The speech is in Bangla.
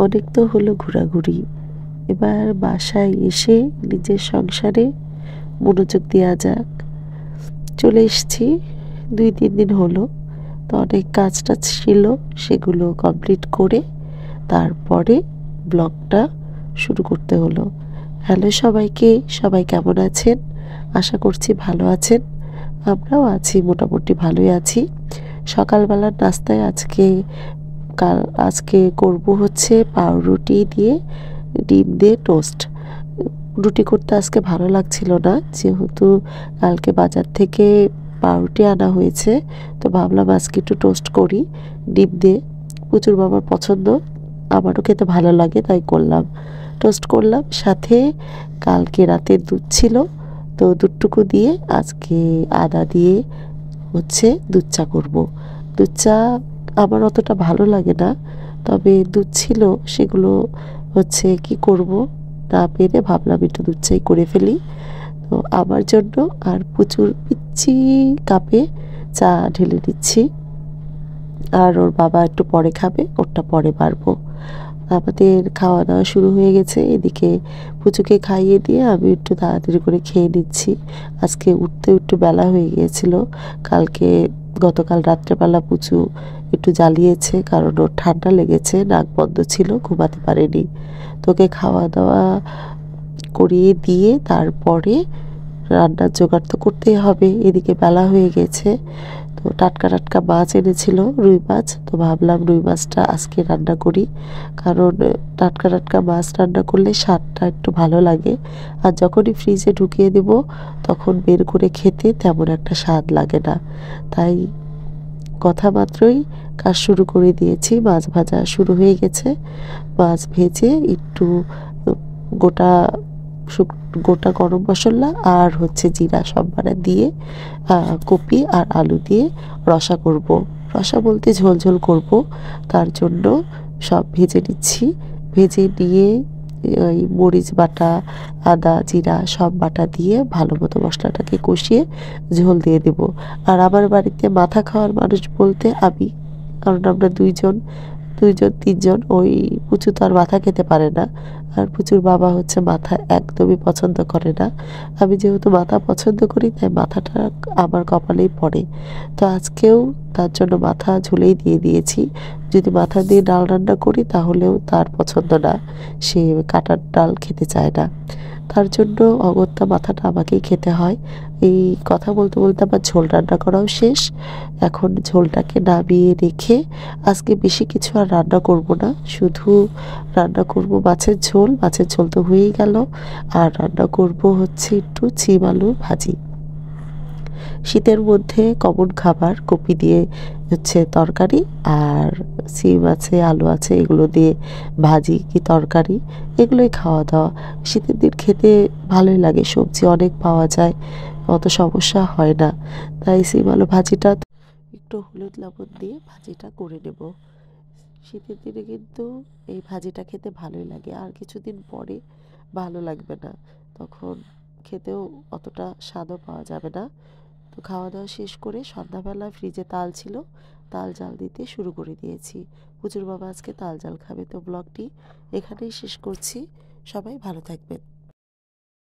অনেক তো হলো ঘোরাঘুরি, এবার বাসায় এসে নিজের সংসারে মনোযোগ দেওয়া যাক। চলে এসেছি, 2-3 দিন হলো। তো অনেক কাজ টাজ ছিল, সেগুলো কমপ্লিট করে তারপরে ব্লগটা শুরু করতে হলো। হ্যালো সবাইকে, সবাই কেমন আছেন? আশা করছি ভালো আছেন। আমরাও আছি, মোটামুটি ভালোই আছি। সকালবেলার নাস্তায় আজকে করব হচ্ছে পাউরুটি দিয়ে ডিম দিয়ে টোস্ট। রুটি করতে আজকে ভালো লাগছিল না, যেহেতু কালকে বাজার থেকে পাউরুটি আনা হয়েছে। তো ভাবলাম আজকে একটু টোস্ট করি ডিম দিয়ে। প্রচুর বাবার পছন্দ, আমারও খেতে ভালো লাগে, তাই করলাম। টোস্ট করলাম, সাথে কালকে রাতের দুধ ছিল, তো দুধটুকু দিয়ে আজকে আদা দিয়ে হচ্ছে দুধ চা করবো। দুধ চা আমার অতটা ভালো লাগে না, তবে দুধ ছিল, সেগুলো হচ্ছে কি করব না পেরে ভাবলাম একটু দুধ চাই করে ফেলি। তো আমার জন্য আর প্রচুর পিচ্ছি কাপে চা ঢেলে দিচ্ছি, আর ওর বাবা একটু পরে খাবে, ওরটা পরে পারবো। আমাদের খাওয়া দাওয়া শুরু হয়ে গেছে। এদিকে পুচুকে খাইয়ে দিয়ে আমি একটু তাড়াতাড়ি করে খেয়ে নিচ্ছি। আজকে উঠতে একটু বেলা হয়ে গিয়েছিল। গতকাল রাত্রেবেলা পুচু একটু জ্বালিয়েছে, কারণ ওর ঠান্ডা লেগেছে, নাক বন্ধ ছিল, ঘুমাতে পারেনি। তোকে খাওয়া দাওয়া করিয়ে দিয়ে তারপরে রান্নার জোগাড় তো করতেই হবে। এদিকে বেলা হয়ে গেছে। তো টাটকা টাটকা মাছ এনেছিল, রুই মাছ। তো ভাবলাম রুই মাছটা আজকে রান্না করি, কারণ টাটকা টাটকা মাছ রান্না করলে স্বাদটা একটু ভালো লাগে। আর যখনই ফ্রিজে ঢুকিয়ে দেব তখন বের করে খেতে তেমন একটা স্বাদ লাগে না। তাই কথা মাত্রই কাজ শুরু করে দিয়েছি। মাছ ভাজা শুরু হয়ে গেছে। মাছ ভেজে একটু গোটা গোটা গরম মশলা আর হচ্ছে জিরা সম্বারে দিয়ে কপি আর আলু দিয়ে রসা করব। রসা বলতে ঝোল ঝোল করব, তার জন্য সব ভেজে নিচ্ছি। ভেজে নিয়ে ওই মরিচ বাটা, আদা জিরা সব বাটা দিয়ে ভালো মতো মশলাটাকে কষিয়ে ঝোল দিয়ে দেব। আর আমার বাড়িতে মাথা খাওয়ার মানুষ বলতে আমি, কারণ আমরা দুইজন তিনজন। ওই পুচু তো আর মাথা খেতে পারে না, আর পুচুর বাবা হচ্ছে মাথা একদমই পছন্দ করে না। আমি যেহেতু মাথা পছন্দ করি, তাই মাথাটা আমার কপালেই পড়ে। তো আজকেও তার জন্য মাথা ঝুলেই দিয়ে দিয়েছি। যদি মাথা দিয়ে ডাল রান্না করি তাহলেও তার পছন্দ না, সে কাটার ডাল খেতে চায় না। তার জন্য অগত্যা মাথাটা আমাকেই খেতে হয়। এই কথা বলতে বলতে আমার ঝোল রান্না করাও শেষ। এখন ঝোলটাকে নামিয়ে রেখে আজকে বেশি কিছু আর রান্না করব না, শুধু রান্না করব মাছের ঝোল। মাছের ঝোল তো হয়েই গেল, আর রান্না করব হচ্ছে একটু শিম আলু ভাজি। শীতের মধ্যে কমন খাবার কপি দিয়ে হচ্ছে তরকারি, আর সিম আছে, আলু আছে, এগুলো দিয়ে ভাজি কি তরকারি, এগুলোই খাওয়া দাওয়া। শীতের দিন খেতে ভালোই লাগে, সবজি অনেক পাওয়া যায়, অত সমস্যা হয় না। তাই সিম আলু ভাজিটা একটু হলুদ লবণ দিয়ে ভাজিটা করে নেব। শীতের দিনে কিন্তু এই ভাজিটা খেতে ভালোই লাগে, আর কিছুদিন পরে ভালো লাগবে না, তখন খেতেও অতটা স্বাদও পাওয়া যাবে না। তো খাওয়া দাওয়া শেষ করে সন্ধ্যাবেলা ফ্রিজে তাল ছিল, তাল জাল দিতে শুরু করে দিয়েছি। পুচুর বাবা আজকে তাল জাল খাবে। তো ব্লগটি এখানেই শেষ করছি। সবাই ভালো থাকবেন।